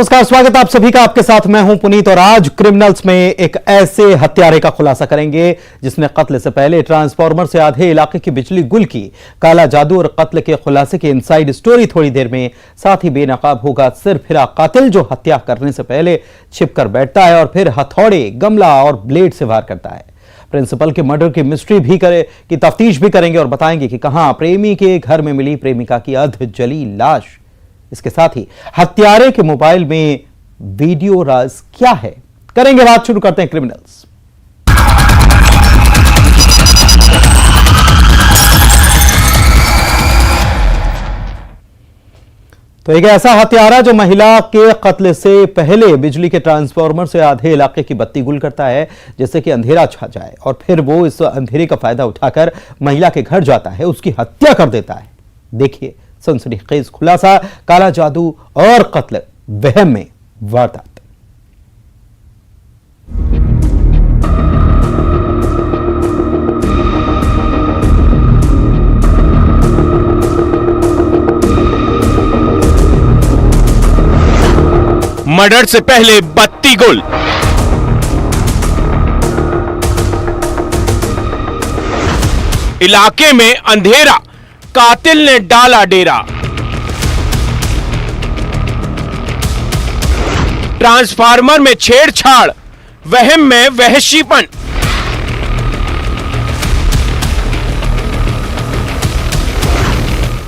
नमस्कार, स्वागत आप सभी का। आपके साथ मैं हूं पुनीत और आज क्रिमिनल्स में एक ऐसे हत्यारे का खुलासा करेंगे जिसने कत्ल से पहले ट्रांसफार्मर से आधे इलाके की बिजली गुल की। काला जादू और कत्ल के खुलासे की इनसाइड स्टोरी थोड़ी देर में। साथ ही बेनकाब होगा सिरफिरा कातिल जो हत्या करने से पहले छिपकर बैठता है और फिर हथौड़े, गमला और ब्लेड से वार करता है। प्रिंसिपल के मर्डर की मिस्ट्री भी की तफ्तीश भी करेंगे और बताएंगे कि कहां प्रेमी के घर में मिली प्रेमिका की अध जली लाश। इसके साथ ही हत्यारे के मोबाइल में वीडियो राज क्या है, करेंगे बात। शुरू करते हैं क्रिमिनल्स। तो एक ऐसा हत्यारा जो महिला के कत्ल से पहले बिजली के ट्रांसफार्मर से आधे इलाके की बत्ती गुल करता है जिससे कि अंधेरा छा जाए और फिर वो इस अंधेरे का फायदा उठाकर महिला के घर जाता है, उसकी हत्या कर देता है। देखिए सनसनीखेज खुलासा, काला जादू और कत्ल, वहम में वारदात। मर्डर से पहले बत्ती गुल। इलाके में अंधेरा, कातिल ने डाला डेरा। ट्रांसफार्मर में छेड़छाड़, वहम में वहशीपन।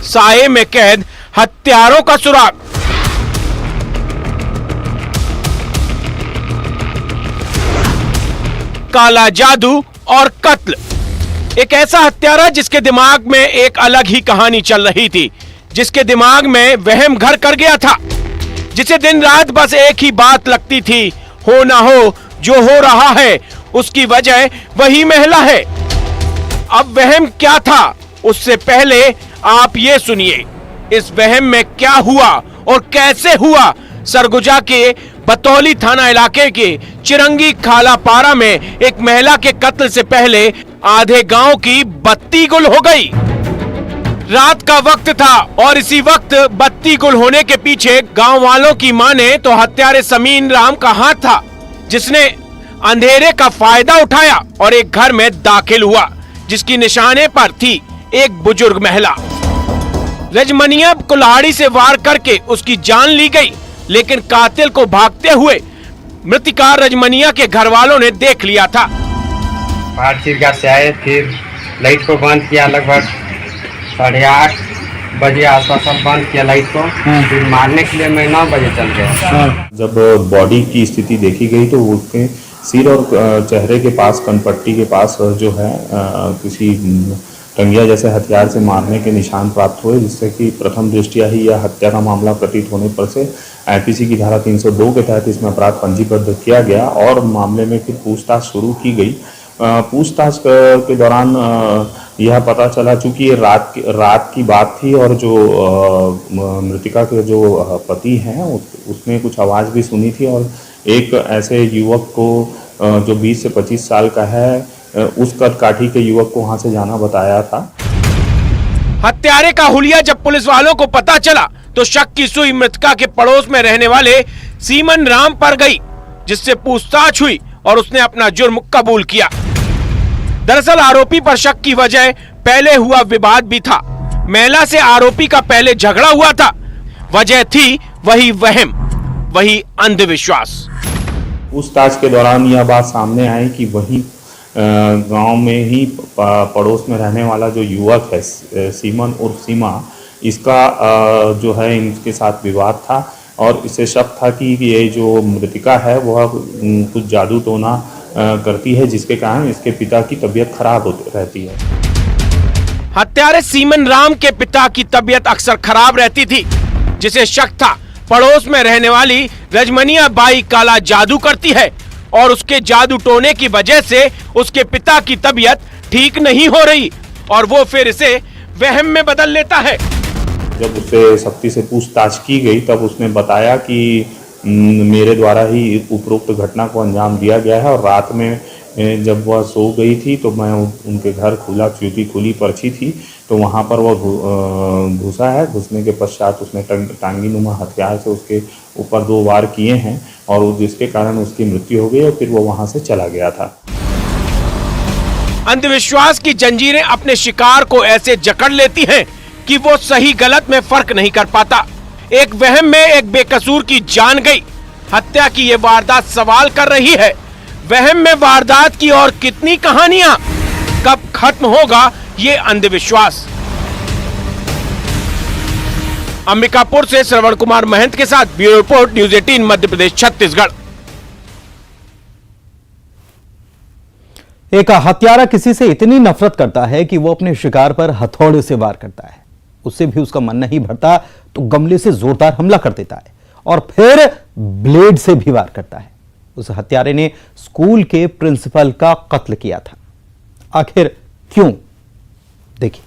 साये में कैद हत्यारों का सुराग। काला जादू और कत्ल। एक ऐसा हत्यारा जिसके दिमाग में एक अलग ही कहानी चल रही थी, जिसके दिमाग में वहम घर कर गया था, जिसे दिन रात बस एक ही बात लगती थी, हो ना हो जो हो रहा है उसकी वजह वही महिला है। अब वहम क्या था उससे पहले आप ये सुनिए इस वहम में क्या हुआ और कैसे हुआ। सरगुजा के बतौली थाना इलाके के चिरंगी खाला पारा में एक महिला के कत्ल से पहले आधे गांव की बत्ती गुल हो गई। रात का वक्त था और इसी वक्त बत्ती गुल होने के पीछे गांव वालों की माने तो हत्यारे समीन राम का हाथ था, जिसने अंधेरे का फायदा उठाया और एक घर में दाखिल हुआ जिसकी निशाने पर थी एक बुजुर्ग महिला। रजमनिया कुल्हाड़ी से वार करके उसकी जान ली गई, लेकिन कातिल को भागते हुए मृतिका रजमनिया के घर वालों ने देख लिया था। बाहर चिरगा से आए, फिर लाइट को बंद किया। लगभग 8:30 बजे आसपास बंद किया लाइट को। फिर मारने के लिए मैं 9 बजे चल गया। जब बॉडी की स्थिति देखी गई तो उसके सिर और चेहरे के पास, कनपट्टी के पास जो है किसी टंगिया जैसे हथियार से मारने के निशान प्राप्त हुए, जिससे कि प्रथम दृष्टया ही यह हत्या का मामला प्रतीत होने पर से आईपीसी की धारा 302 के तहत इसमें अपराध पंजीबद्ध किया गया और मामले में फिर पूछताछ शुरू की गई। पूछताछ के दौरान यह पता चला, चूंकि ये रात की बात थी और जो मृतिका के जो पति हैं उसने कुछ आवाज़ भी सुनी थी और एक ऐसे युवक को जो 20 से 25 साल का है, उस कदकाठी के युवक को वहां से जाना बताया था। हत्यारे का हुलिया जब पुलिस वालों को पता चला तो शक की सुई मृतका के पड़ोस में रहने वाले सीमन राम पर गई, जिससे पूछताछ हुई और उसने अपना जुर्म कबूल किया। दरअसल आरोपी पर शक की वजह पहले हुआ विवाद भी था। महिला से आरोपी का पहले झगड़ा हुआ था। वजह थी वही वहम, वही अंधविश्वास। पूछताछ के दौरान यह बात सामने आई कि वही गांव में ही पड़ोस में रहने वाला जो युवक है सीमन उर्फ सीमा, इसका जो है इनके साथ विवाद था और इसे शक था कि ये जो मृतिका है वह कुछ जादू टोना करती है, जिसके कारण इसके पिता की तबीयत खराब होती रहती है। हत्यारे सीमन राम के पिता की तबीयत अक्सर खराब रहती थी, जिसे शक था पड़ोस में रहने वाली रजमनिया बाई काला जादू करती है और उसके जादू टोने की वजह से उसके पिता की तबीयत ठीक नहीं हो रही और वो फिर इसे वहम में बदल लेता है। जब उसे सख्ती से पूछताछ की गई तब उसने बताया कि मेरे द्वारा ही उपरोक्त घटना को अंजाम दिया गया है और रात में जब वह सो गई थी तो मैं उनके घर खुला, चूंकि खुली पर्ची थी तो वहाँ पर वो घुसा है। घुसने के पश्चात उसने टांगी नुमा हथियार से उसके ऊपर 2 वार किए हैं और जिसके कारण उसकी मृत्यु हो गई और फिर वो वहाँ से चला गया था। अंधविश्वास की जंजीरें अपने शिकार को ऐसे जकड़ लेती हैं कि वो सही गलत में फर्क नहीं कर पाता। एक वहम में एक बेकसूर की जान गई। हत्या की ये वारदात सवाल कर रही है, वहम में वारदात की और कितनी कहानियां, कब खत्म होगा ये अंधविश्वास। अंबिकापुर से श्रवण कुमार महंत के साथ bureau report, news 18 Madhya Pradesh Chhattisgarh. एक हत्यारा किसी से इतनी नफरत करता है कि वो अपने शिकार पर हथौड़े से वार करता है। उससे भी उसका मन नहीं भरता तो गमले से जोरदार हमला कर देता है और फिर ब्लेड से भी वार करता है। उस हत्यारे ने स्कूल के प्रिंसिपल का कत्ल किया था। आखिर क्यों? देखिए।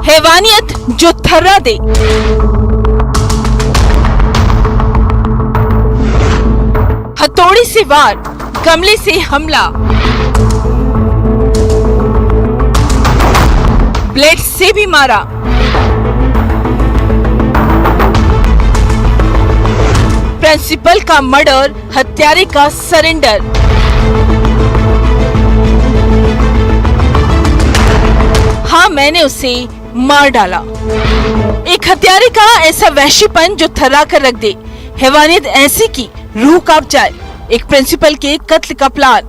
हैवानियत जो थर्रा दे। हथौड़ी से वार, गमले से हमला, ब्लेड से भी मारा। प्रिंसिपल का मर्डर, हत्यारे का सरेंडर। हाँ, मैंने उसे मार डाला। एक हत्यारे का ऐसा वहशीपन जो थर्रा कर रख दे। हैवानियत ऐसी की रूह कांप जाए। एक प्रिंसिपल के कत्ल का प्लान।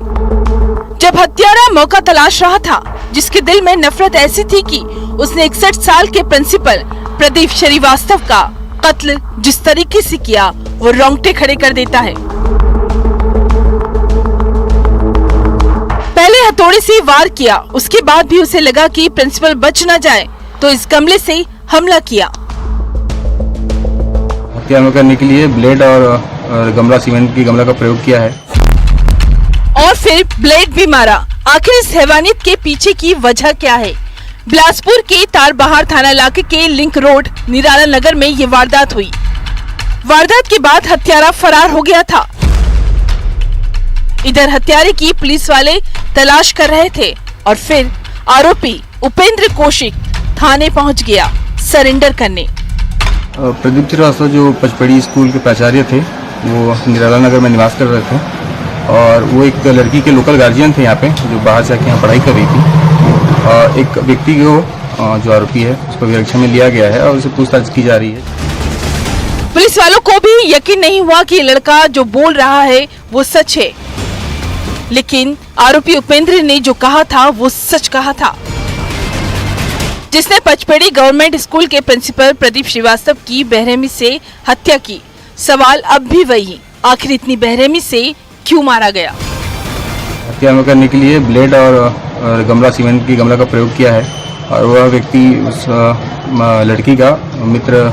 जब हत्यारा मौका तलाश रहा था, जिसके दिल में नफरत ऐसी थी कि उसने 61 साल के प्रिंसिपल प्रदीप श्रीवास्तव का कत्ल जिस तरीके से किया वो रोंगटे खड़े कर देता है। पहले हथौड़े से वार किया, उसके बाद भी उसे लगा कि प्रिंसिपल बच न जाए तो इस गमले से हमला किया। हत्या में करने के लिए ब्लेड और गमला, सीमेंट की गमला का प्रयोग किया है और फिर ब्लेड भी मारा। आखिर इस हैवानियत के पीछे की वजह क्या है? बिलासपुर के तारबहार थाना इलाके के लिंक रोड निराला नगर में ये वारदात हुई। वारदात के बाद हत्यारा फरार हो गया था। इधर हत्यारे की पुलिस वाले तलाश कर रहे थे और फिर आरोपी उपेंद्र कौशिक थाने पहुंच गया सरेंडर करने। प्रदीप श्रीवास्तव जो पचपड़ी स्कूल के प्राचार्य थे, वो निराला नगर में निवास कर रहे थे और वो एक लड़की के लोकल गार्जियन थे यहाँ पे, जो बाहर से आके यहाँ पढ़ाई कर रही थी। और एक व्यक्ति को जो आरोपी है उसको निरीक्षण में लिया गया है और उसे पूछताछ की जा रही है। पुलिस वालों को भी यकीन नहीं हुआ कि लड़का जो बोल रहा है वो सच है, लेकिन आरोपी उपेंद्र ने जो कहा था वो सच कहा था। जिसने पचपेड़ी गवर्नमेंट स्कूल के प्रिंसिपल प्रदीप श्रीवास्तव की बेरहमी से हत्या की। सवाल अब भी वही, आखिर इतनी बेरहमी से क्यों मारा गया? हत्या में करने के लिए ब्लेड और गमला, सीमेंट की गमला का प्रयोग किया है और वह व्यक्ति उस लड़की का मित्र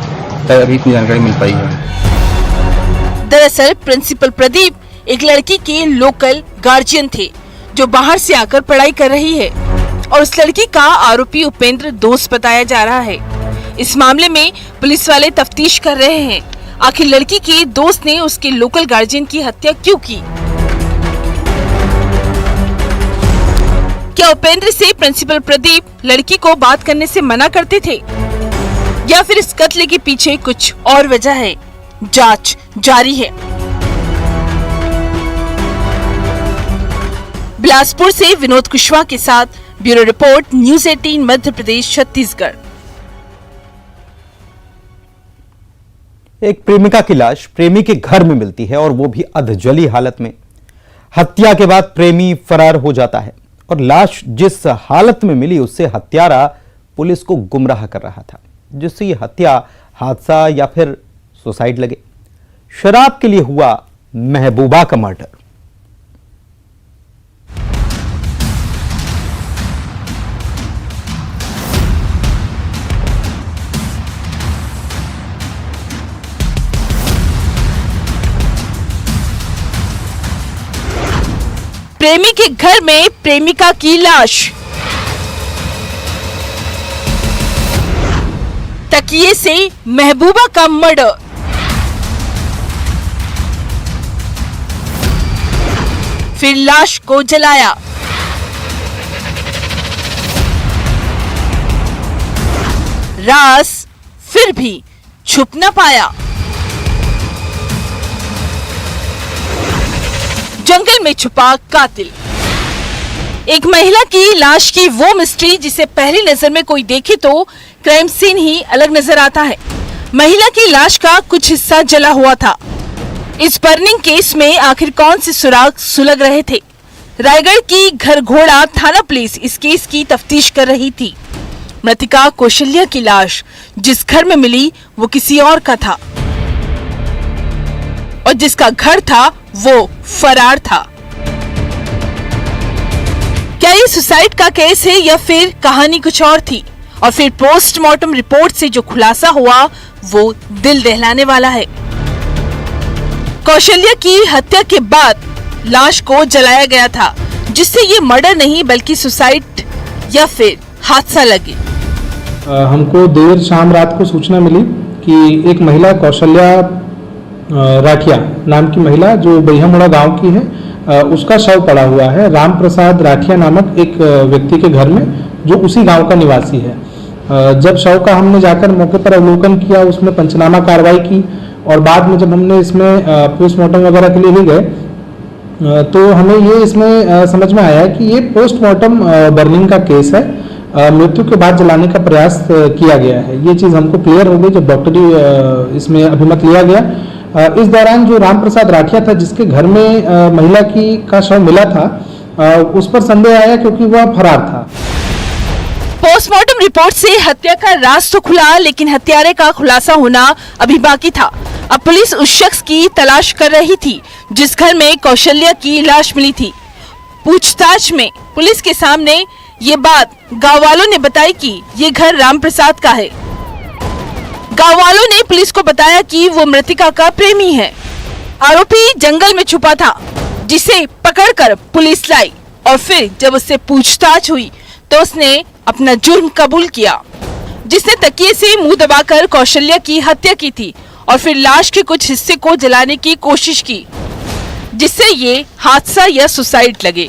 अभी इतनी जानकारी मिल पाई है। दरअसल प्रिंसिपल प्रदीप एक लड़की के लोकल गार्जियन थे जो बाहर से आकर पढ़ाई कर रही है और उस लड़की का आरोपी उपेंद्र दोस्त बताया जा रहा है। इस मामले में पुलिस वाले तफ्तीश कर रहे हैं, आखिर लड़की के दोस्त ने उसके लोकल गार्जियन की हत्या क्यों की। क्या उपेंद्र से प्रिंसिपल प्रदीप लड़की को बात करने से मना करते थे या फिर इस कत्ल के पीछे कुछ और वजह है? जांच जारी है। बिलासपुर से विनोद कुशवाहा के साथ bureau report, news 18 Madhya Pradesh Chhattisgarh. एक प्रेमिका की लाश प्रेमी के घर में मिलती है और वो भी अधजली हालत में। हत्या के बाद प्रेमी फरार हो जाता है और लाश जिस हालत में मिली उससे हत्यारा पुलिस को गुमराह कर रहा था, जिससे ये हत्या, हादसा या फिर सुसाइड लगे। शराब के लिए हुआ महबूबा का मर्डर। प्रेमी के घर में प्रेमिका की लाश, तकिए से महबूबा का मर्डर, फिर लाश को जलाया। राज फिर भी छुप न पाया। जंगल में छुपा कातिल। एक महिला की लाश की वो मिस्ट्री जिसे पहली नजर में कोई देखे तो क्राइम सीन ही अलग नजर आता है। महिला की लाश का कुछ हिस्सा जला हुआ था। इस बर्निंग केस में आखिर कौन से सुराग सुलग रहे थे? रायगढ़ की घरघोड़ा थाना पुलिस इस केस की तफ्तीश कर रही थी। मृतिका कौशल्या की लाश जिस घर में मिली वो किसी और का था और जिसका घर था वो फरार था। क्या ये सुसाइड का केस है या फिर कहानी कुछ और थी? और फिर पोस्टमार्टम रिपोर्ट से जो खुलासा हुआ वो दिल दहलाने वाला है। कौशल्या की हत्या के बाद लाश को जलाया गया था, जिससे ये मर्डर नहीं बल्कि सुसाइड या फिर हादसा लगे। हमको देर शाम रात को सूचना मिली कि एक महिला कौशल्या राठिया नाम की महिला जो बैहामुड़ा गांव की है, उसका शव पड़ा हुआ है राम प्रसाद राठिया नामक एक व्यक्ति के घर में, जो उसी गांव का निवासी है। जब शव का हमने जाकर मौके पर अवलोकन किया, उसमें पंचनामा कार्रवाई की और बाद में जब हमने इसमें पोस्टमार्टम वगैरह के लिए भी गए तो हमें ये इसमें समझ में आया कि ये पोस्टमार्टम बर्निंग का केस है। मृत्यु के बाद जलाने का प्रयास किया गया है। ये चीज़ हमको क्लियर हो गई जब डॉक्टरी इसमें अभिमत लिया गया। इस दौरान जो राम प्रसाद राठिया था जिसके घर में महिला का शव मिला था, उस पर संदेह आया क्योंकि वह फरार था। पोस्टमार्टम रिपोर्ट से हत्या का राज तो खुला, लेकिन हत्यारे का खुलासा होना अभी बाकी था। अब पुलिस उस शख्स की तलाश कर रही थी जिस घर में कौशल्या की लाश मिली थी। पूछताछ में पुलिस के सामने ये बात गांव वालों ने बताई कि ये घर राम प्रसाद का है। गांव वालों ने पुलिस को बताया कि वो मृतिका का प्रेमी है। आरोपी जंगल में छुपा था, जिसे पकड़कर पुलिस लाई और फिर जब उससे पूछताछ हुई तो उसने अपना जुर्म कबूल किया, जिसने तकिए से मुंह दबाकर कौशल्या की हत्या की थी और फिर लाश के कुछ हिस्से को जलाने की कोशिश की, जिससे ये हादसा या सुसाइड लगे।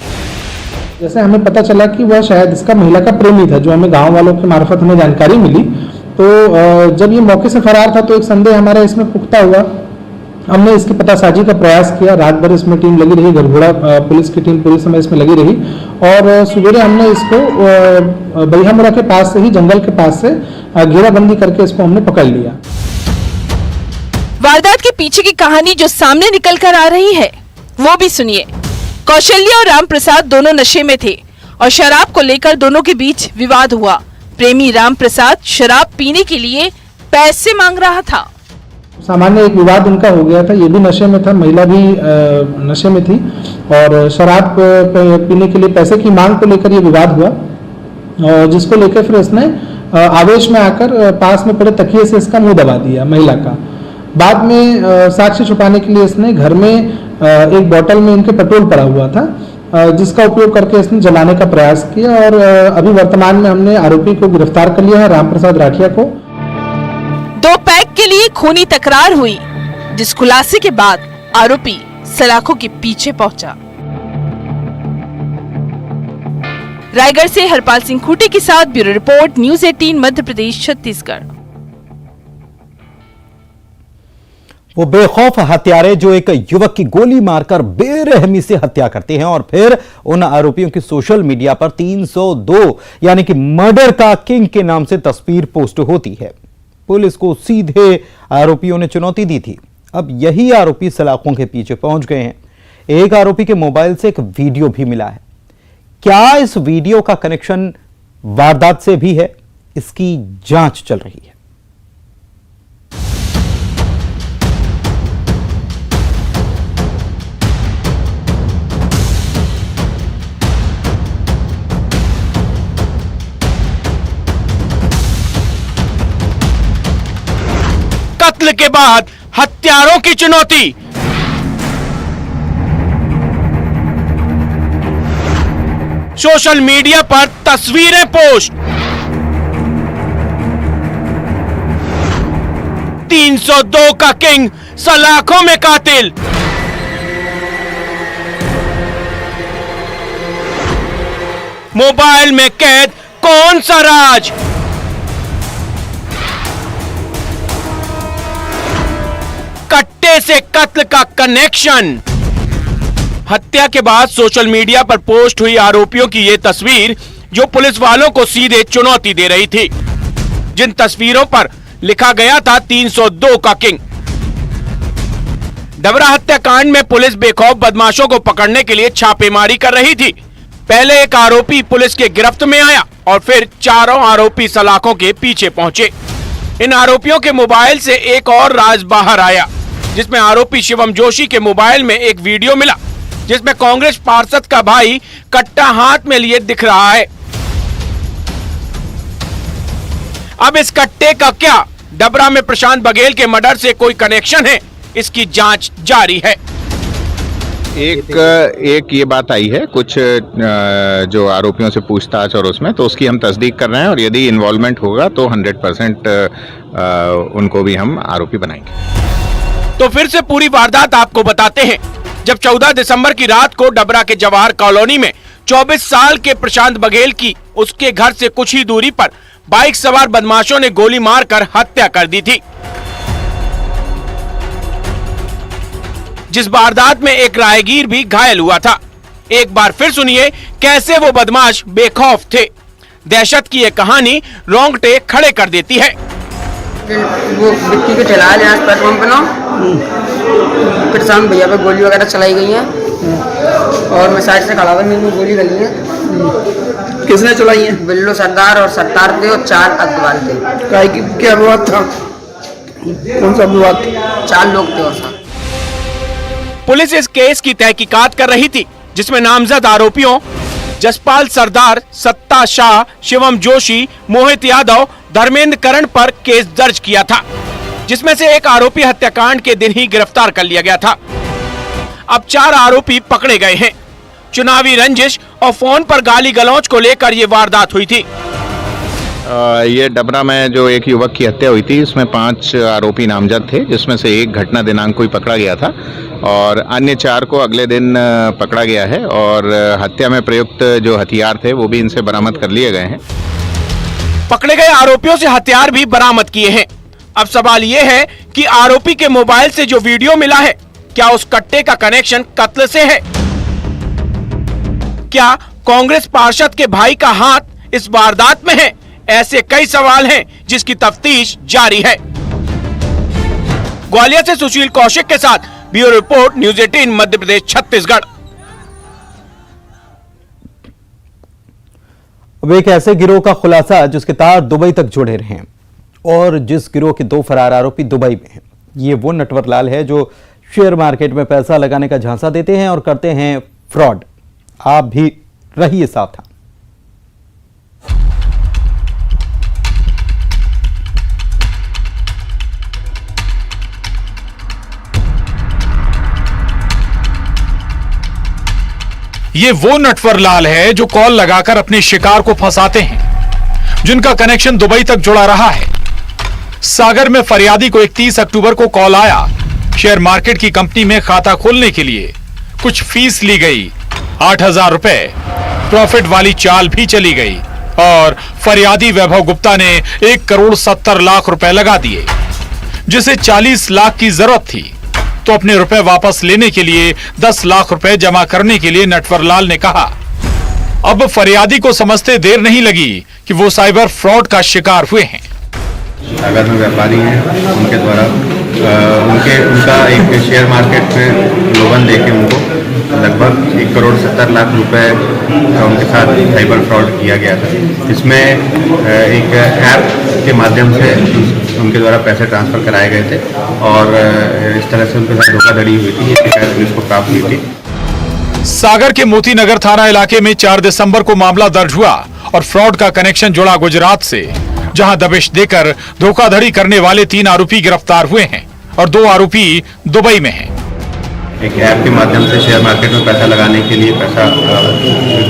जैसे हमें पता चला कि वह शायद इसका महिला का प्रेमी था, जो हमें गांव वालों के मार्फत हमें जानकारी मिली। तो जब ये मौके से फरार था तो एक संदेह हमारा इसमें पुख्ता हुआ। हमने इसकी पतासाजी का प्रयास किया। रात भर इसमें टीम लगी रही, घरघोड़ा पुलिस की टीम पूरे समय इसमें लगी रही और सवेरे हमने इसको बैहामुड़ा के पास से ही, जंगल के पास से घेराबंदी करके इसको हमने पकड़ लिया। वारदात के पीछे की कहानी जो सामने निकल कर आ रही है वो भी सुनिए। कौशल्या और राम प्रसाद दोनों नशे में थे और शराब को लेकर दोनों के बीच विवाद हुआ। प्रेमी राम प्रसाद शराब पीने के लिए पैसे मांग रहा था। सामान्य एक विवाद उनका हो गया था। ये भी नशे में था, महिला भी नशे में थी और शराब पीने के लिए पैसे की मांग को लेकर ये विवाद हुआ, और जिसको लेकर फिर इसने आवेश में आकर पास में पड़े तकिए से इसका मुंह दबा दिया महिला का। बाद में साक्ष्य छुपाने के लिए इसने घर में एक बोतल में इनके पेट्रोल पड़ा हुआ था, जिसका उपयोग करके इसने जलाने का प्रयास किया और अभी वर्तमान में हमने आरोपी को गिरफ्तार कर लिया है, राम प्रसाद राठिया को। 2 पैक के लिए खूनी तकरार हुई, जिस खुलासे के बाद आरोपी सलाखों के पीछे पहुंचा। रायगढ़ से हरपाल सिंह खूटे के साथ bureau report, news 18 Madhya Pradesh Chhattisgarh. वो बेखौफ हत्यारे जो एक युवक की गोली मारकर बेरहमी से हत्या करते हैं और फिर उन आरोपियों की सोशल मीडिया पर 302 यानी कि मर्डर का किंग के नाम से तस्वीर पोस्ट होती है। पुलिस को सीधे आरोपियों ने चुनौती दी थी। अब यही आरोपी सलाखों के पीछे पहुंच गए हैं। एक आरोपी के मोबाइल से एक वीडियो भी मिला है। क्या इस वीडियो का कनेक्शन वारदात से भी है? इसकी जांच चल रही है। कत्ल के बाद हत्यारों की चुनौती। सोशल मीडिया पर तस्वीरें पोस्ट। 302 का किंग सलाखों में कातिल। मोबाइल में कैद कौन सा राज। कट्टे से कत्ल का कनेक्शन। हत्या के बाद सोशल मीडिया पर पोस्ट हुई आरोपियों की यह तस्वीर जो पुलिस वालों को सीधे चुनौती दे रही थी। जिन तस्वीरों पर लिखा गया था 302 का किंग। डबरा हत्याकांड में पुलिस बेखौफ बदमाशों को पकड़ने के लिए छापेमारी कर रही थी। पहले एक आरोपी पुलिस के गिरफ्त में आया और फिर चारों आरोपी सलाखों के पीछे पहुंचे। इन आरोपियों के मोबाइल से एक और राज बाहर आया, जिसमें आरोपी शिवम जोशी के मोबाइल में एक वीडियो मिला जिसमें कांग्रेस पार्षद का भाई कट्टा हाथ में लिए दिख रहा है। अब इस कट्टे का क्या डबरा में प्रशांत बघेल के मर्डर से कोई कनेक्शन है, इसकी जांच जारी है। एक ये बात आई है कुछ जो आरोपियों से पूछताछ और उसमें, तो उसकी हम तस्दीक कर रहे हैं और यदि इन्वॉल्वमेंट होगा तो 100% उनको भी हम आरोपी बनाएंगे। तो फिर से पूरी वारदात आपको बताते हैं। जब 14 दिसंबर की रात को डबरा के जवाहर कॉलोनी में 24 साल के प्रशांत बघेल की उसके घर से कुछ ही दूरी पर बाइक सवार बदमाशों ने गोली मारकर हत्या कर दी थी। जिस वारदात में एक राहगीर भी घायल हुआ था। एक बार फिर सुनिए कैसे वो बदमाश बेखौफ थे। दहशत की ये कहानी रोंगटे खड़े कर देती है। वो विक्की के चला लिया पेट्रोल पंप ना, फिर सामने भैया पे गोली वगैरह चलाई गई है और मैं साइड से खड़ा हुआ, मेरे में गोली गई है। किसने चलाई है? बिल्लू सरदार और सत्तार थे और 4 अग्रवाल थे। क्या विवाद था? कौन सा विवाद? 4 लोग थे और साथ। पुलिस इस केस की तहकीकात कर रही थी, जिसमें नामजद आरोपियों जसपाल सरदार, सत्ता शाह, शिवम जोशी, मोहित यादव, धर्मेंद्र करण पर केस दर्ज किया था, जिसमें से एक आरोपी हत्याकांड के दिन ही गिरफ्तार कर लिया गया था। अब 4 आरोपी पकड़े गए हैं। चुनावी रंजिश और फोन पर गाली गलौज को लेकर ये वारदात हुई थी। ये डबरा में जो एक युवक की हत्या हुई थी, इसमें 5 आरोपी नामजद थे, जिसमें से एक घटना दिनांक को ही पकड़ा गया था और अन्य 4 को अगले दिन पकड़ा गया है और हत्या में प्रयुक्त जो हथियार थे वो भी इनसे बरामद कर लिए गए हैं। पकड़े गए आरोपियों से हथियार भी बरामद किए हैं। अब सवाल ये है कि आरोपी के मोबाइल से जो वीडियो मिला है, क्या उस कट्टे का कनेक्शन कत्ल से है? क्या कांग्रेस पार्षद के भाई का हाथ इस वारदात में है? ऐसे कई सवाल हैं जिसकी तफ्तीश जारी है। ग्वालियर से सुशील कौशिक के साथ bureau report, news 18 Madhya Pradesh Chhattisgarh. अब एक ऐसे गिरोह का खुलासा जिसके तार दुबई तक जुड़े रहे हैं और जिस गिरोह के 2 फरार आरोपी दुबई में हैं। ये वो नटवर लाल है जो शेयर मार्केट में पैसा लगाने का झांसा देते हैं और करते हैं फ्रॉड। आप भी रहिए सावधान। ये वो नटवर लाल है जो कॉल लगाकर अपने शिकार को फंसाते हैं, जिनका कनेक्शन दुबई तक जुड़ा रहा है। सागर में फरियादी को 31 अक्टूबर को कॉल आया। शेयर मार्केट की कंपनी में खाता खोलने के लिए कुछ फीस ली गई, 8,000 रुपए। प्रॉफिट वाली चाल भी चली गई और फरियादी वैभव गुप्ता ने 1,70,00,000 रुपए लगा दिए, जिसे 40 लाख की जरूरत थी। तो अपने रुपए वापस लेने के लिए 10 लाख रुपए जमा करने के लिए नटवर लाल ने कहा। अब फरियादी को समझते देर नहीं लगी कि वो साइबर फ्रॉड का शिकार हुए हैं। सागर में व्यापारी हैं, उनके द्वारा उनका एक शेयर मार्केट में लोगन देके उनको लगभग 1,70,00,000 रुपए का उनके साथ साइबर फ्रॉड किया गया था। इसमें एक ऐप के माध्यम से उनके द्वारा पैसे ट्रांसफर कराए गए थे और इस तरह से उनके साथ धोखाधड़ी हुई थी। ये शिकायत पुलिस को प्राप्त हुई थी। सागर के मोती नगर थाना इलाके में 4 दिसंबर को मामला दर्ज हुआ और फ्रॉड का कनेक्शन जुड़ा गुजरात से, जहां दबिश देकर धोखाधड़ी करने वाले 3 आरोपी गिरफ्तार हुए हैं और 2 आरोपी दुबई में हैं। एक ऐप के माध्यम से शेयर मार्केट में पैसा लगाने के लिए पैसा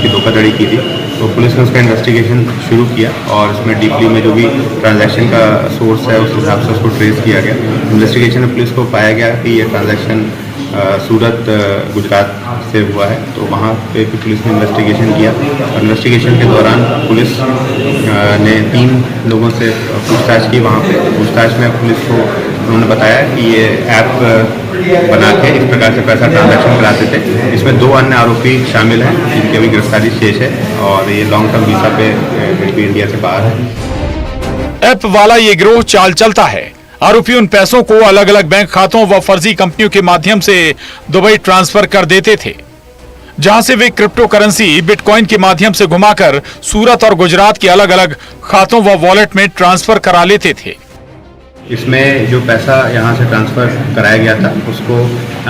की धोखाधड़ी धोखाधड़ी की थी। तो पुलिस ने उसका इन्वेस्टिगेशन शुरू किया और इसमें डीपली में जो भी ट्रांजैक्शन का सोर्स है उस हिसाब से उसको ट्रेस किया गया। इन्वेस्टिगेशन में पुलिस को पाया गया कि ये ट्रांजैक्शन सूरत गुजरात से हुआ है। तो वहाँ पे भी पुलिस ने इन्वेस्टिगेशन किया और इन्वेस्टिगेशन के दौरान पुलिस ने 3 लोगों से पूछताछ की। वहाँ पे पूछताछ में पुलिस को उन्होंने बताया कि ये ऐप बना के इस प्रकार से पैसा ट्रांजैक्शन कराते थे। इसमें 2 अन्य आरोपी शामिल हैं जिनकी अभी गिरफ्तारी शेष है और ये लॉन्ग टर्म वीज़ा पे इंडिया से बाहर है। ऐप वाला ये गिरोह चाल चलता है। आरोपी उन पैसों को अलग अलग बैंक खातों व फर्जी कंपनियों के माध्यम से दुबई ट्रांसफर कर देते थे, जहां से वे क्रिप्टो करेंसी बिटकॉइन के माध्यम से घुमाकर सूरत और गुजरात के अलग अलग खातों व वॉलेट में ट्रांसफर करा लेते थे। इसमें जो पैसा यहाँ से ट्रांसफ़र कराया गया था उसको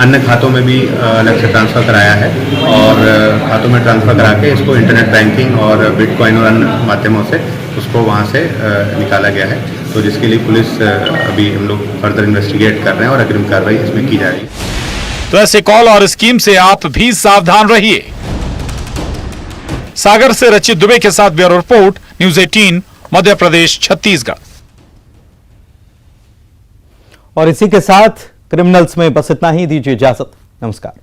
अन्य खातों में भी अलग से ट्रांसफ़र कराया है और खातों में ट्रांसफ़र करा के इसको इंटरनेट बैंकिंग और बिटकॉइन और अन्य माध्यमों से उसको वहाँ से निकाला गया है। तो जिसके लिए पुलिस अभी हम लोग फर्दर इन्वेस्टिगेट कर रहे हैं और अग्रिम कार्रवाई इसमें की जा रही है। तो ऐसे कॉल और स्कीम से आप भी सावधान रहिए। सागर से रचित दुबे के साथ bureau report, news 18 Madhya Pradesh Chhattisgarh. और इसी के साथ क्रिमिनल्स में बस इतना ही। दीजिए इजाजत। नमस्कार।